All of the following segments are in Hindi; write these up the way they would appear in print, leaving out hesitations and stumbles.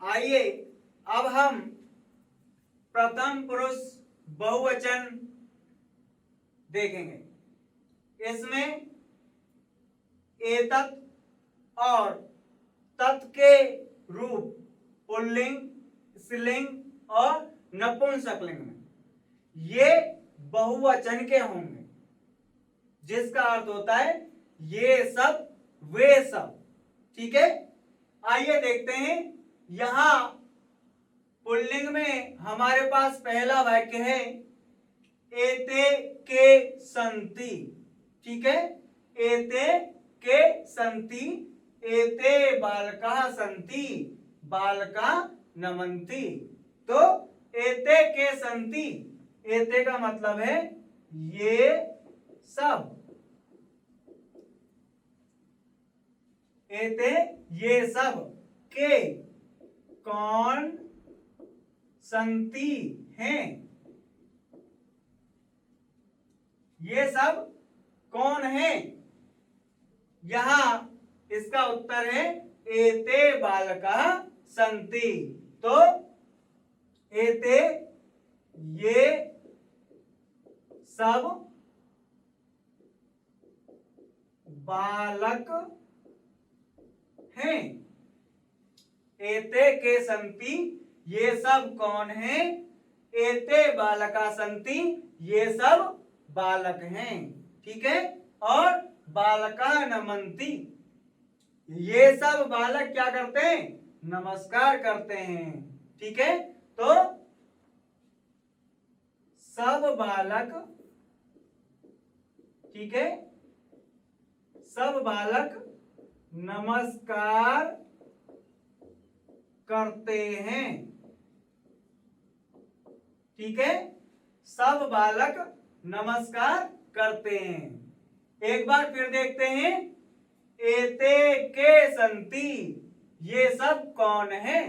आइए अब हम प्रथम पुरुष बहुवचन देखेंगे। इसमें एतत् और तत् के रूप पुल्लिंग, स्त्रीलिंग और नपुंसकलिंग में ये बहुवचन के होंगे, जिसका अर्थ होता है ये सब वे सब। ठीक है, आइए देखते हैं। यहां पुल्लिंग में हमारे पास पहला वाक्य है एते के संति। ठीक है, एते के संति, एते बालका संति, बालका नमन्ति। तो एते के संति, एते का मतलब है ये सब, एते ये सब, के कौन, संति हैं, ये सब कौन है। यहां इसका उत्तर है एते बालका संति। तो एते ये सब बालक हैं। एते के संति, ये सब कौन हैं। एते बालका संति, ये सब बालक हैं। ठीक है, और बालका नमन्ति, ये सब बालक क्या करते हैं, नमस्कार करते हैं। ठीक है, तो सब बालक, ठीक है, सब बालक नमस्कार करते हैं। ठीक है, सब बालक नमस्कार करते हैं। एक बार फिर देखते हैं। एते के संति, ये सब कौन है।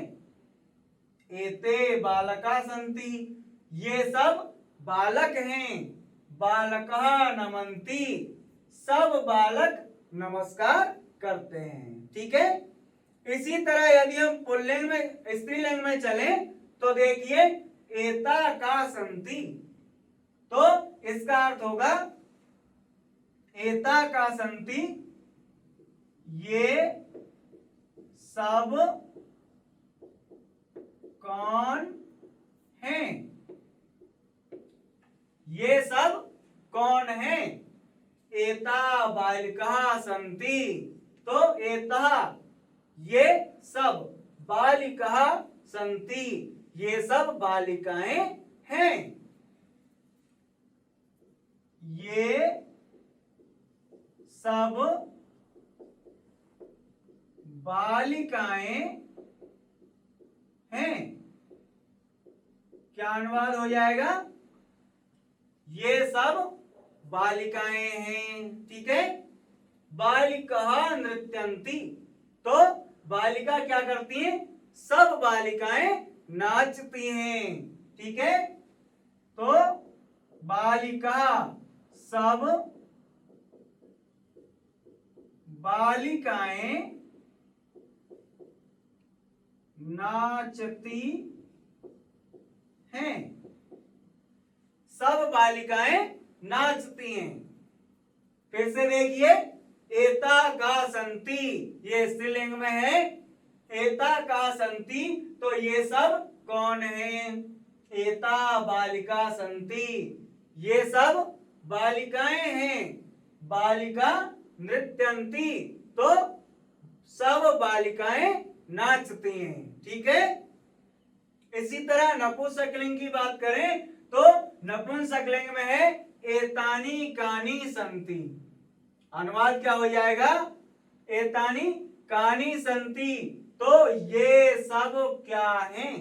एते बालका संति, ये सब बालक हैं। बालका नमन्ति, सब बालक नमस्कार करते हैं। ठीक है, इसी तरह यदि हम पुल्लिंग में, स्त्रीलिंग में चलें तो देखिए एता का संति। तो इसका अर्थ होगा एता का संति, ये सब कौन हैं। ये सब कौन हैं। एता बालिका संति, तो एता ये सब, बालिका संति, ये सब बालिकाएं हैं। ये सब बालिकाएं हैं। क्या अनुवाद हो जाएगा, ये सब बालिकाएं हैं। ठीक है, बालिका नृत्यन्ति, तो बालिका क्या करती हैं, सब बालिकाएं नाचती हैं। ठीक है, तो बालिका, सब बालिकाएं नाचती हैं। सब बालिकाएं नाचती हैं। फिर से देखिए, एता का संति, ये स्त्रीलिंग में है। एता का संति, तो ये सब कौन है। एता बालिका संति, ये सब बालिकाएं हैं। बालिका नृत्यन्ति, तो सब बालिकाएं नाचती हैं। ठीक है, इसी तरह नपुंसकलिंग की बात करें तो नपुंसकलिंग में है एतानी कानी संति। अनुवाद क्या हो जाएगा, एतानी कानी संति, तो ये सब क्या हैं।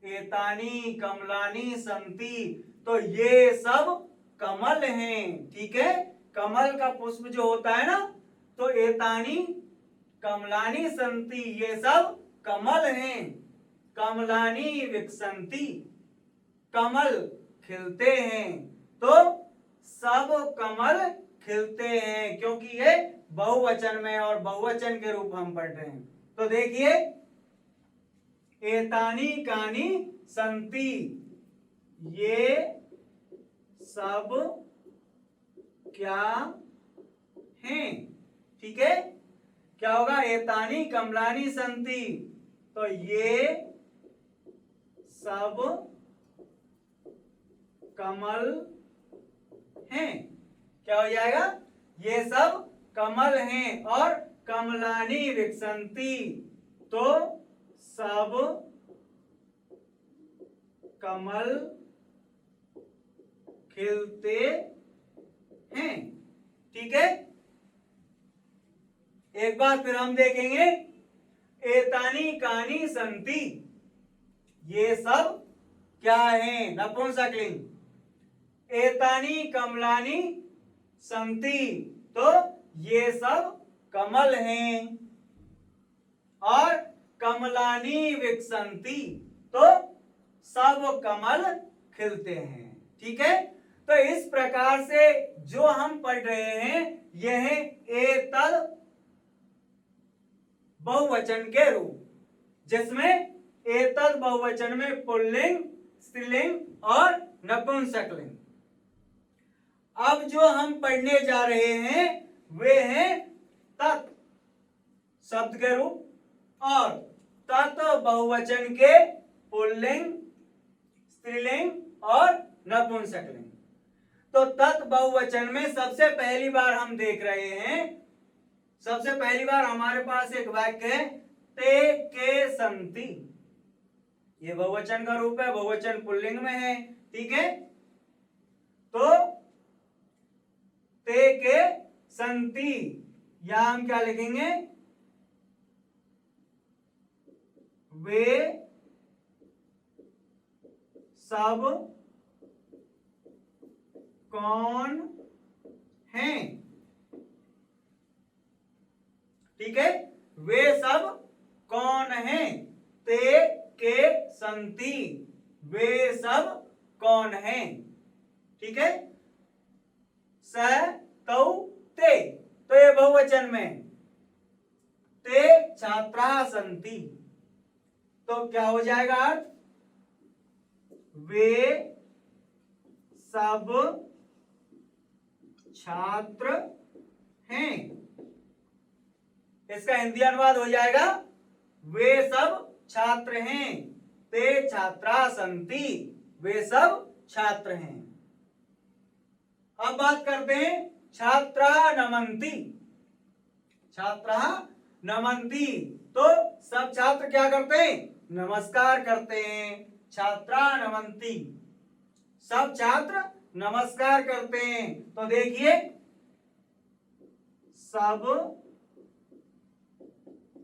एतानी कमलानी संति, तो ये सब कमल हैं। ठीक है, कमल का पुष्प जो होता है ना, तो एतानी कमलानी संति, ये सब कमल हैं। कमलानी विकसंति, कमल खिलते हैं। तो सब कमल खिलते हैं, क्योंकि ये बहुवचन में और बहुवचन के रूप हम पढ़ रहे हैं। तो देखिए, एतानी कानी संति, ये सब क्या हैं। ठीक है, क्या होगा, एतानी कमलानी संति, तो ये सब कमल हैं। क्या हो जाएगा, ये सब कमल हैं। और कमलानी विकसंती, तो सब कमल खिलते हैं। ठीक है, एक बार फिर हम देखेंगे, एतानी कानी संति, ये सब क्या हैं, नपुंसकलिंग। एतानी कमलानी संति, तो ये सब कमल हैं। और कमलानी विकसंती, तो सब कमल खिलते हैं। ठीक है, तो इस प्रकार से जो हम पढ़ रहे हैं यह है एतद बहुवचन के रूप, जिसमें एतद बहुवचन में पुल्लिंग, स्त्रीलिंग और नपुंसकलिंग। अब जो हम पढ़ने जा रहे हैं वे हैं तत् शब्द के रूप और तत् बहुवचन के पुल्लिंग, स्त्रीलिंग और नपुंसकलिंग। तो तत् बहुवचन में सबसे पहली बार हम देख रहे हैं, सबसे पहली बार हमारे पास एक वाक्य है, ते के संति। ये बहुवचन का रूप है, बहुवचन पुल्लिंग में है। ठीक है, तो ते के संति, यहां हम क्या लिखेंगे, वे सब कौन हैं। ठीक है, वे सब कौन हैं, ते के संति, वे सब कौन हैं। ठीक है, स तौ ते, तो ये बहुवचन में, ते छात्रा संति, तो क्या हो जाएगा अर्थ, वे सब छात्र हैं। इसका हिंदी अनुवाद हो जाएगा, वे सब छात्र हैं, ते छात्रा संति, वे सब छात्र हैं। अब बात करते हैं छात्रा नमन्ति। छात्रा नमन्ति, तो सब छात्र क्या करते हैं, नमस्कार करते हैं। छात्रा नमन्ति, सब छात्र नमस्कार करते हैं। तो देखिए, सब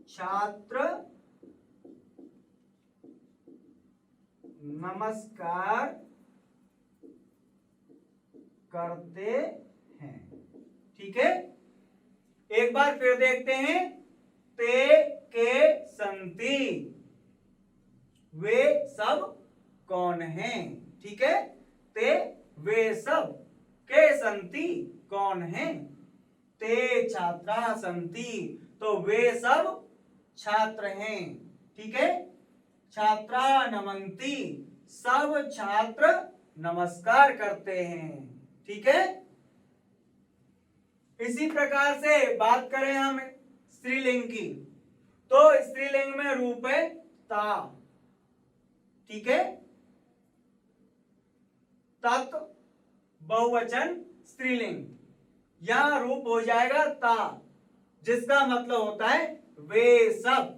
छात्र नमस्कार करते हैं। ठीक है, एक बार फिर देखते हैं, ते के संति, वे सब कौन हैं। ठीक है, ते वे सब, के संति कौन हैं, ते छात्रा संति, तो वे सब छात्र हैं। ठीक है, छात्रा नमन्ति, सब छात्र नमस्कार करते हैं। ठीक है, इसी प्रकार से बात करें हम स्त्रीलिंग की, तो स्त्रीलिंग में रूप है ता। ठीक है, तत् बहुवचन स्त्रीलिंग, यह रूप हो जाएगा ता, जिसका मतलब होता है वे सब।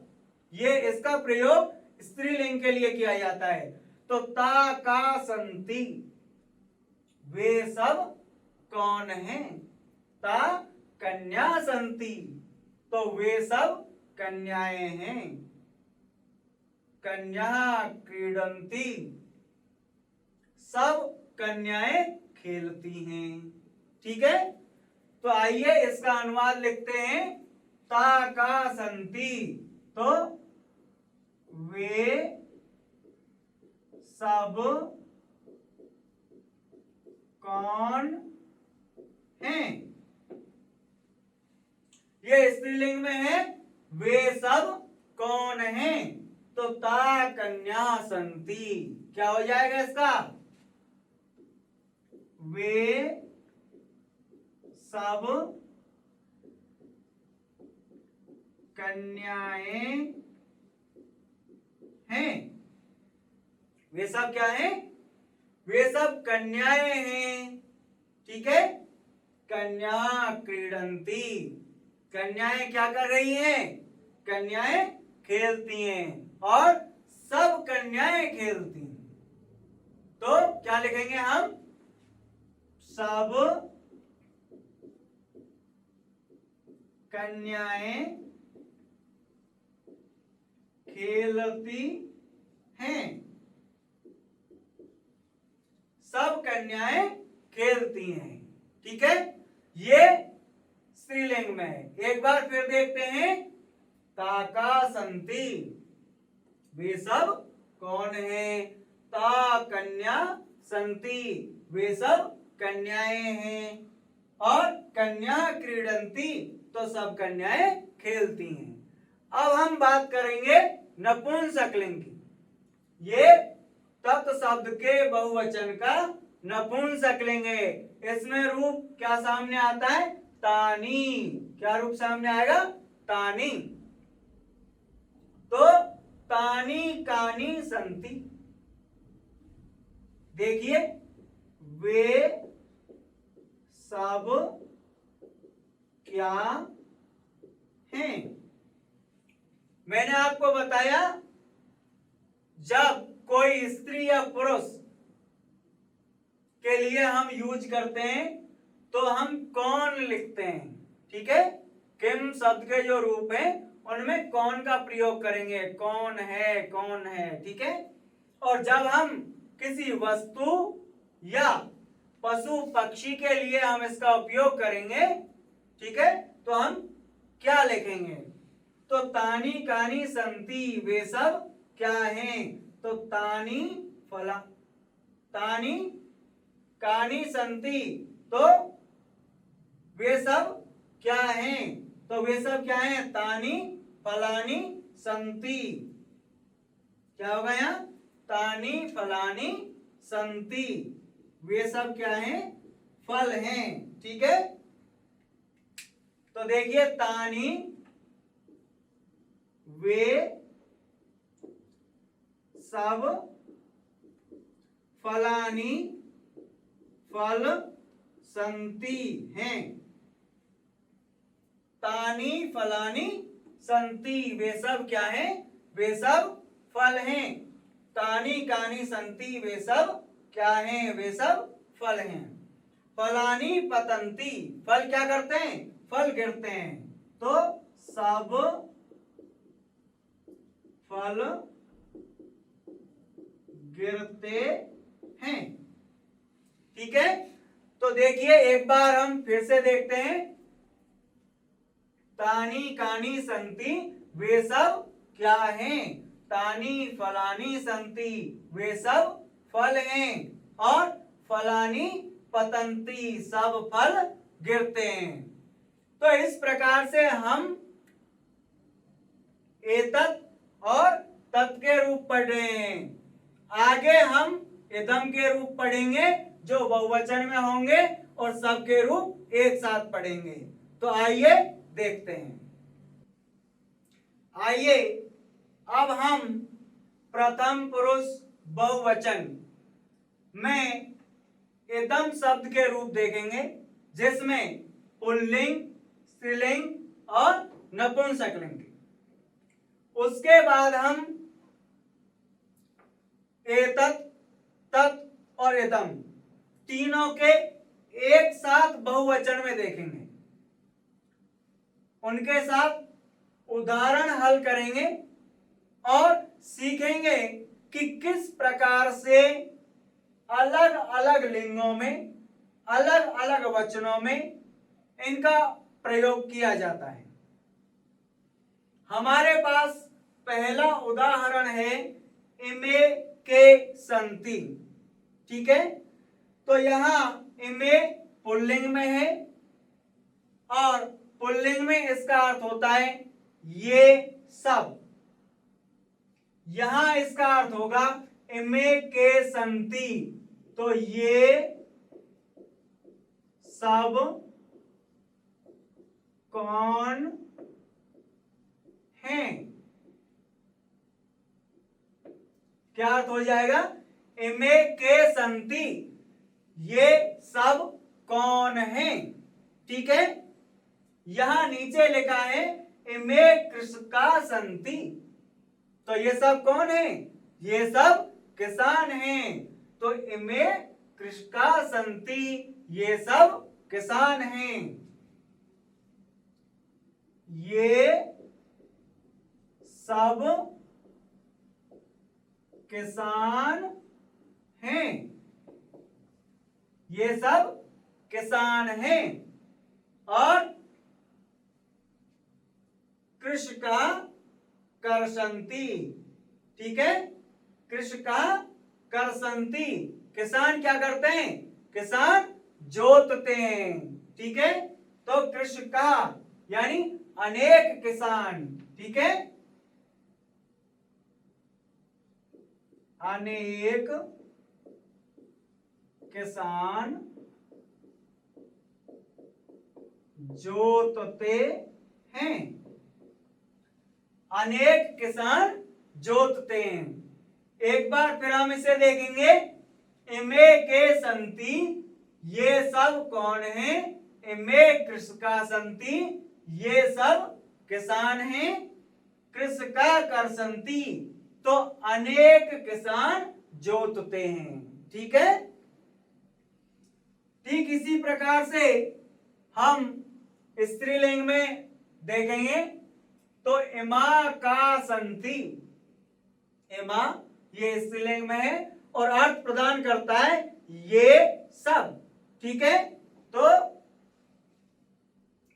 ये इसका प्रयोग स्त्रीलिंग के लिए किया जाता है। तो ता का संति, वे सब कौन हैं, ता कन्या संति, तो वे सब कन्याएं हैं। कन्या क्रीडंती, सब कन्याएं खेलती हैं। ठीक है, तो आइए इसका अनुवाद लिखते हैं, ता का संति, तो वे सब कौन हैं। ये स्त्रीलिंग में है, वे सब कौन हैं, तो ता कन्या संति क्या हो जाएगा इसका? वे सब कन्याएं हैं। वे सब क्या हैं? वे सब कन्याएं हैं। ठीक है, कन्या क्रीडंती, कन्याएं क्या कर रही हैं? कन्याएं खेलती हैं और सब कन्याएं खेलती हैं। तो क्या लिखेंगे हम? सब कन्याएं खेलती हैं। सब कन्याएं खेलती हैं। ठीक है, ये स्त्रीलिंग में है। एक बार फिर देखते हैं, ताका संति, वे सब कौन है? ता कन्या संति, वे सब कन्याएं हैं। और कन्या क्रीडंती, तो सब कन्याएं खेलती हैं। अब हम बात करेंगे नपुंसकलिंग की। ये तत् शब्द के बहुवचन का नपुंसकलिंग है। इसमें रूप क्या सामने आता है? तानी। क्या रूप सामने आएगा? तानी। तो तानी कानी संति, देखिए, वे सब क्या हैं। मैंने आपको बताया, जब कोई स्त्री या पुरुष के लिए हम यूज करते हैं तो हम कौन लिखते हैं। ठीक है, किम शब्द के जो रूप हैं उनमें कौन का प्रयोग करेंगे, कौन है, कौन है। ठीक है, और जब हम किसी वस्तु या पशु पक्षी के लिए हम इसका उपयोग करेंगे, ठीक है, तो हम क्या लिखेंगे? तो तानी कानी संति, वे सब क्या हैं? तो तानी फला, तानी कानी संति, तो वे सब क्या हैं? तो वे सब क्या हैं? तानी फलानी संति। क्या होगा यहाँ? तानी फलानी संति, वे सब क्या हैं? फल हैं। ठीक है, तो देखिए, तानी वे सब फलानी फल संति हैं। तानी फलानी संति, वे सब क्या हैं? वे सब फल हैं। तानी कानी संति, वे सब क्या हैं? वे सब फल हैं। फलानी पतंती, फल क्या करते हैं? फल गिरते हैं। तो सब फल गिरते हैं। ठीक है, तो देखिए, एक बार हम फिर से देखते हैं, तानी कानी संति, वे सब क्या हैं? तानी फलानी संति, वे सब फल हैं। और फलानी पतंती, सब फल गिरते हैं। तो इस प्रकार से हम एतत् और तत् के रूप पढ़ रहे हैं। आगे हम इदम के रूप पढ़ेंगे जो बहुवचन में होंगे, और सब के रूप एक साथ पढ़ेंगे। तो आइए देखते हैं। आइए अब हम प्रथम पुरुष बहुवचन में इदम शब्द के रूप देखेंगे, जिसमें पुल्लिंग, स्त्रीलिंग और नपुंसकलिंग। उसके बाद हम एतत्, तत् और इदम तीनों के एक साथ बहुवचन में देखेंगे। उनके साथ उदाहरण हल करेंगे और सीखेंगे कि किस प्रकार से अलग अलग लिंगों में, अलग अलग वचनों में इनका प्रयोग किया जाता है। हमारे पास पहला उदाहरण है इमे के संति। ठीक है, तो यहां इमे पुल्लिंग में है, और पुल्लिंग में इसका अर्थ होता है ये सब। यहां इसका अर्थ होगा इमे के संति, तो ये सब कौन हैं। क्या अर्थ हो जाएगा, इमे के संति, ये सब कौन हैं। ठीक है, यहां नीचे लिखा है इमे कृषका संति, तो ये सब कौन है, ये सब किसान हैं। तो इमे कृषका संति, ये सब किसान हैं। ये सब किसान हैं, ये सब किसान हैं। और कृषका करसंति, ठीक है, कृषका करसंति, किसान क्या करते हैं, किसान जोतते हैं। ठीक है, तो कृषका यानी अनेक किसान। ठीक है, अनेक किसान जोतते हैं, अनेक किसान जोतते हैं। एक बार फिर हम इसे देखेंगे, इमे के संति, ये सब कौन है, इमे कृषका संति, ये सब किसान हैं। कृषका करसंति, तो अनेक किसान जोतते हैं। ठीक है, ठीक इसी प्रकार से हम स्त्रीलिंग में देखेंगे, तो इमा का संति, इमा ये स्त्रीलिंग में है और अर्थ प्रदान करता है ये सब। ठीक है, तो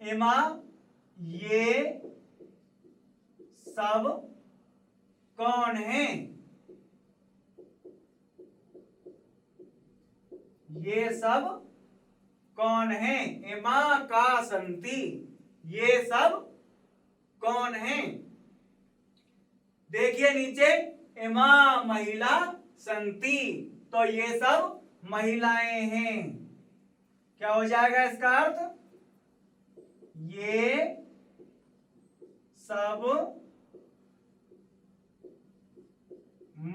इमा ये सब कौन है, ये सब कौन है, इमा का संति, ये सब कौन है। देखिए नीचे, इमा महिला संति, तो ये सब महिलाएं हैं। क्या हो जाएगा इसका अर्थ, ये सब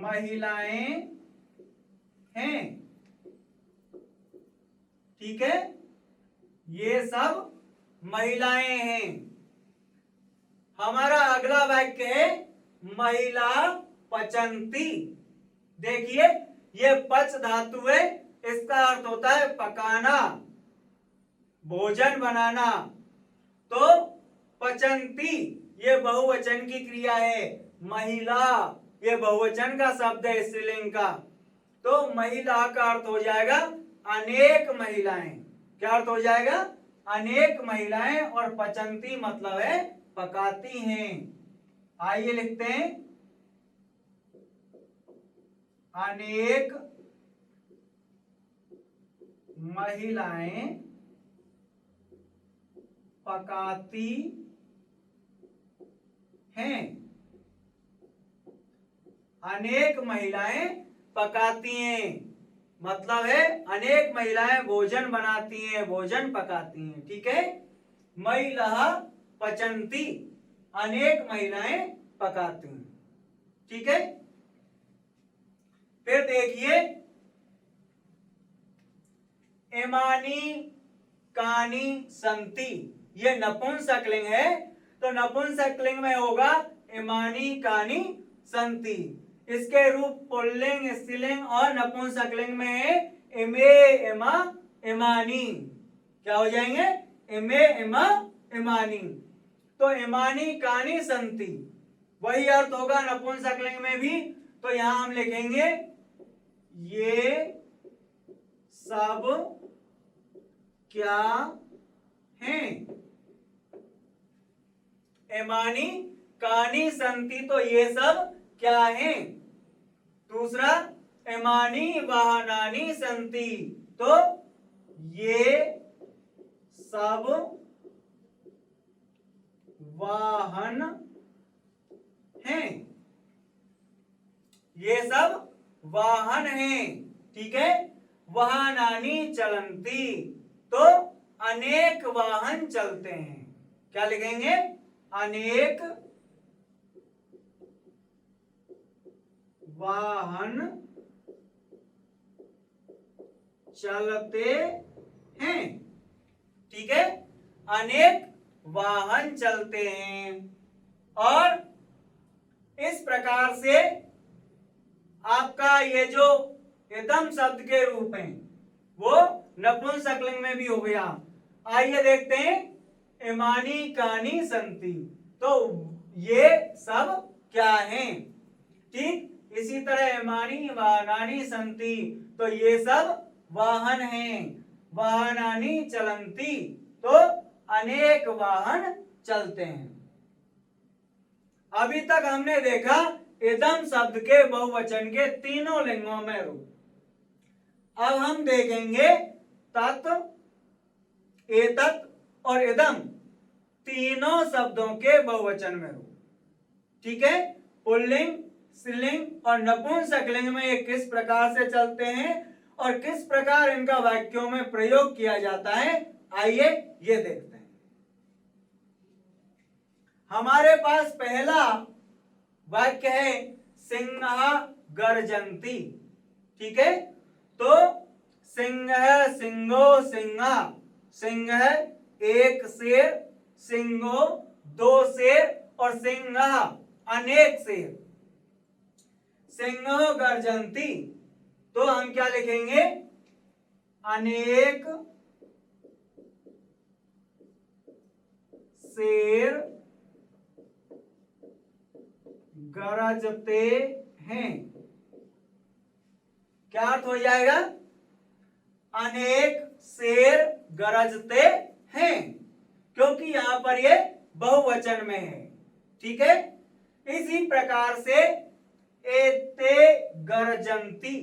महिलाएं हैं। ठीक है, ये सब महिलाएं हैं। हमारा अगला वाक्य है महिला पचंती। देखिए, ये पच धातु है, इसका अर्थ होता है पकाना, भोजन बनाना। तो पचंती ये बहुवचन की क्रिया है, महिला ये बहुवचन का शब्द है स्त्रीलिंग का। तो महिला का अर्थ हो जाएगा अनेक महिलाएं। क्या अर्थ हो जाएगा, अनेक महिलाएं, और पचंती मतलब है पकाती हैं। आइए लिखते हैं, अनेक महिलाएं पकाती हैं, अनेक महिलाएं पकाती हैं, मतलब है अनेक महिलाएं भोजन बनाती हैं, भोजन पकाती हैं। ठीक है, महिला पचंती, अनेक महिलाएं पकाती हैं। ठीक है, फिर देखिए, इमानी कानी संति, ये नपुंसकलिंग है, तो नपुंसकलिंग में होगा इमानी कानी संति। इसके रूप पुल्लिंग, स्त्रीलिंग और नपुंसकलिंग में है इमे, इमा, इमानी। क्या हो जाएंगे, इमे, इमा, इमानी। तो इमानी कानी संति, वही अर्थ होगा नपुंसकलिंग में भी। तो यहां हम लिखेंगे ये सब क्या हैं, इमानी कानी संति, तो ये सब क्या हैं। दूसरा, इमानी वाहनानी संति, तो ये सब वाहन हैं। ये सब वाहन हैं। ठीक है, वाहनानि चलन्ति, तो अनेक वाहन चलते हैं। क्या लिखेंगे? अनेक वाहन चलते हैं। ठीक है, अनेक वाहन चलते हैं। और इस प्रकार से आपका ये जो इदम शब्द के रूप हैं वो नपुंसकलिंग में भी हो गया। आइए देखते हैं, इमानी कानी संति, तो ये सब क्या हैं? ठीक, इसी तरह इमानी वाहनानि संति, तो ये सब वाहन हैं। वाहनानि चलन्ति, तो अनेक वाहन चलते हैं। अभी तक हमने देखा इदम शब्द के बहुवचन के तीनों लिंगों में रूप। अब हम देखेंगे तत्, एतत् और इदम तीनों शब्दों के बहुवचन में रूप। ठीक है, पुल्लिंग, स्त्रीलिंग और नपुंसकलिंग में ये किस प्रकार से चलते हैं और किस प्रकार इनका वाक्यों में प्रयोग किया जाता है, आइए ये देखते हैं। हमारे पास पहला वाक्य है सिंह गर्जन्ति। ठीक है, तो सिंह, सिंहो, सिंहा, सिंह एक शेर, सिंहो दो शेर और सिंहा अनेक शेर। सिंहो गर्जन्ति, तो हम क्या लिखेंगे? अनेक शेर गरजते हैं। क्या अर्थ हो जाएगा? अनेक शेर गरजते हैं, क्योंकि यहां पर ये बहुवचन में है। ठीक है, इसी प्रकार से एते गर्जन्ति,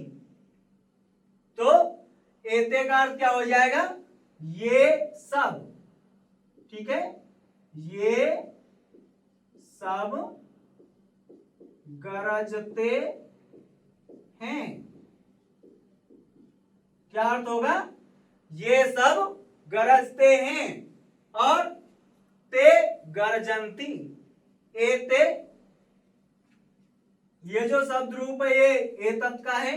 तो एते का अर्थ क्या हो जाएगा? ये सब। ठीक है, ये सब गरजते हैं। क्या अर्थ होगा? ये सब गरजते हैं। और ते गर्जन्ति, एते, ये जो शब्द रूप है ये एतत् का है,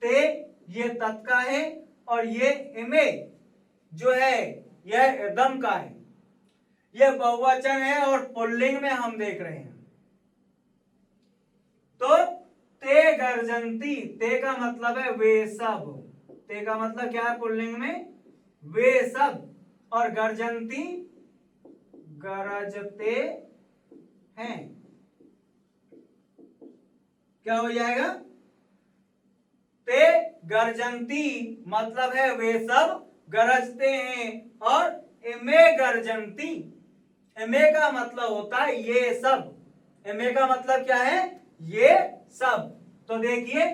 ते ये तत् का है, और ये इमे जो है यह इदम का है। यह बहुवचन है और पुल्लिंग में हम देख रहे हैं। तो ते गर्जन्ति, ते का मतलब है वे सब। ते का मतलब क्या है पुल्लिंग में? वे सब। और गर्जन्ति गरजते हैं। क्या हो जाएगा? ते गर्जन्ति मतलब है वे सब गरजते हैं, और इमे गर्जन्ति, इमे का मतलब होता है ये सब। इमे का मतलब क्या है? ये सब। तो देखिए,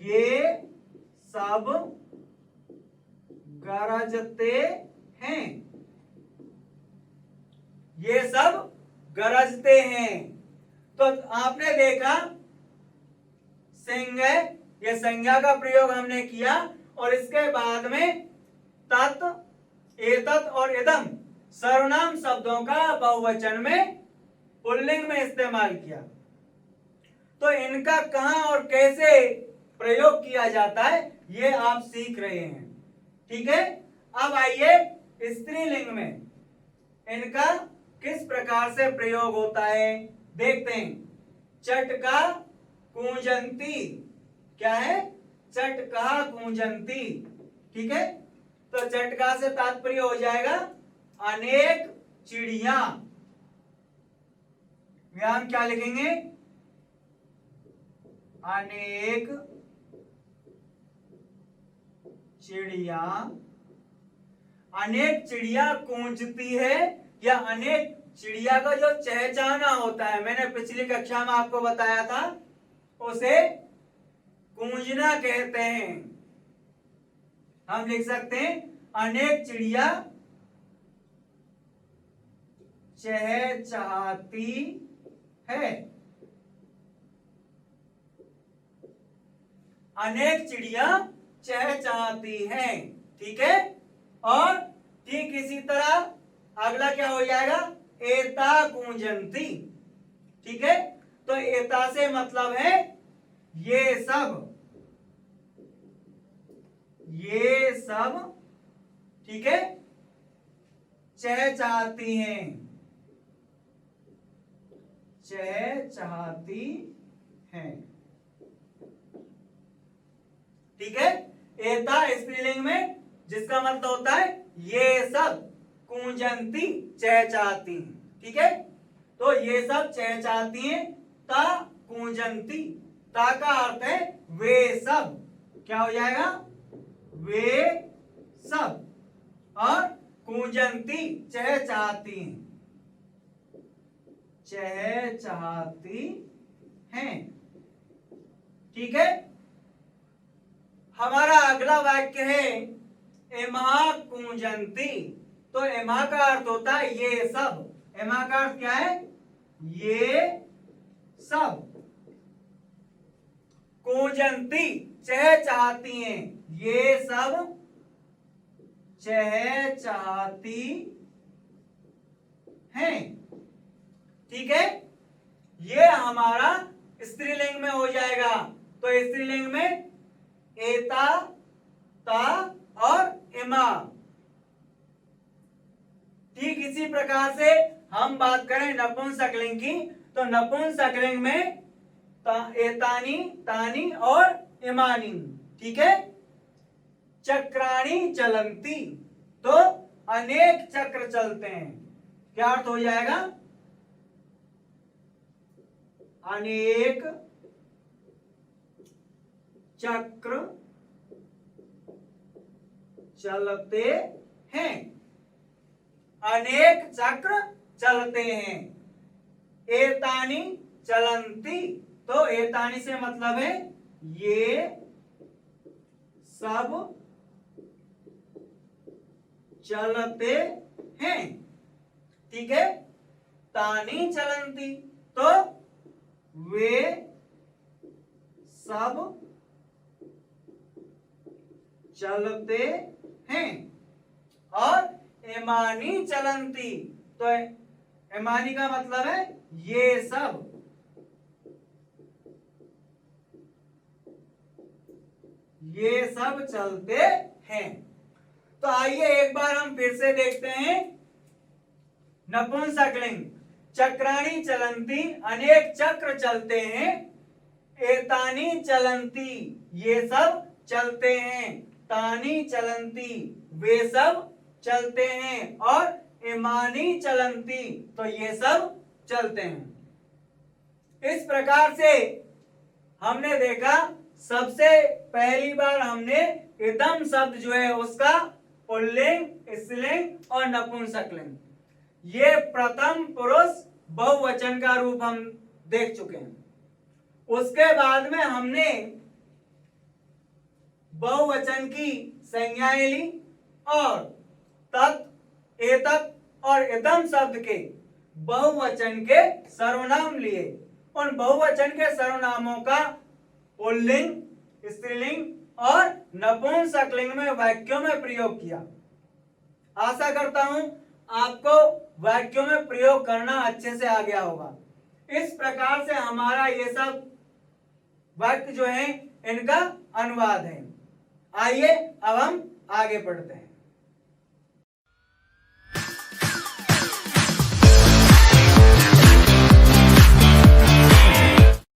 ये सब गरजते हैं, ये सब गरजते हैं। तो आपने देखा सिंह, ये संज्ञा का प्रयोग हमने किया, और इसके बाद में तत्, एतत् और इदम सर्वनाम शब्दों का बहुवचन में पुल्लिंग में इस्तेमाल किया। तो इनका कहां और कैसे प्रयोग किया जाता है ये आप सीख रहे हैं। ठीक है, अब आइए स्त्रीलिंग में इनका किस प्रकार से प्रयोग होता है देखते हैं। चटका कूंजंती, क्या है? चटका कूंजंती। ठीक है, तो चटका से तात्पर्य हो जाएगा अनेक चिड़िया। हम क्या लिखेंगे? अनेक चिड़िया। अनेक चिड़िया कूंजती है, या अनेक चिड़िया का जो चहचहाना होता है, मैंने पिछली कक्षा में आपको बताया था, उसे कूंजना कहते हैं। हम लिख सकते हैं अनेक चिड़िया चहचहाती है। अनेक चिड़िया चहचहाती हैं। ठीक है, और ठीक इसी तरह अगला क्या हो जाएगा, एता कूंजंती। ठीक है, तो एता से मतलब है ये सब, ये सब। ठीक है, चहचहाती हैं, चहचहाती हैं। ठीक है, एता स्त्रीलिंग में जिसका मतलब होता है ये सब, कूंजंती चहचहाती। ठीक है, तो ये सब चहचहाती हैं। ता कूंजंती, ता का अर्थ है वे सब, क्या हो जाएगा, वे सब। और कूंजंती चहचहाती हैं, चहचहाती हैं। ठीक है, हमारा अगला वाक्य है एमा कूंजंती। तो एमा का अर्थ होता है ये सब, एमा का अर्थ क्या है, ये सब। कूंजंती चहचहाती हैं, ये सब चहचहाती हैं। ठीक है, ये हमारा स्त्रीलिंग में हो जाएगा। तो स्त्रीलिंग में एता, ता और एमा। ठीक इसी प्रकार से हम बात करें नपुंसकलिंग की, तो नपुंसकलिंग में एतानी, तानी और इमानी। ठीक है, चक्राणी चलंती, तो अनेक चक्र चलते हैं। क्या अर्थ हो जाएगा, अनेक चक्र चलते हैं, अनेक चक्र चलते हैं। एतानी चलंती, तो एतानी से मतलब है ये सब चलते हैं। ठीक है, तानी चलंती, तो वे सब चलते हैं। और एमानी चलंती, तो एमानी का मतलब है ये सब, ये सब चलते हैं। तो आइए एक बार हम फिर से देखते हैं नपुंसकलिंग। चक्राणी चलंती, अनेक चक्र चलते हैं। एतानी चलंती, ये सब चलते हैं। तानी चलंती, वे सब चलते हैं। और इमानी चलंती, तो ये सब चलते हैं। इस प्रकार से हमने देखा, सबसे पहली बार हमने इदम शब्द जो है उसका पुल्लिंग, स्त्रीलिंग और नपुंसकलिंग, ये प्रथम पुरुष बहुवचन का रूप हम देख चुके हैं। उसके बाद में हमने बहुवचन की संज्ञाएं ली और तत्, एतत् और इदम शब्द के बहुवचन के सर्वनाम लिए। उन बहुवचन के सर्वनामों का पुल्लिंग, स्त्रीलिंग और नपुंसकलिंग में वाक्यों में प्रयोग किया। आशा करता हूं आपको वाक्यों में प्रयोग करना अच्छे से आ गया होगा। इस प्रकार से हमारा ये सब वाक्य जो है इनका अनुवाद है। आइए अब हम आगे बढ़ते हैं।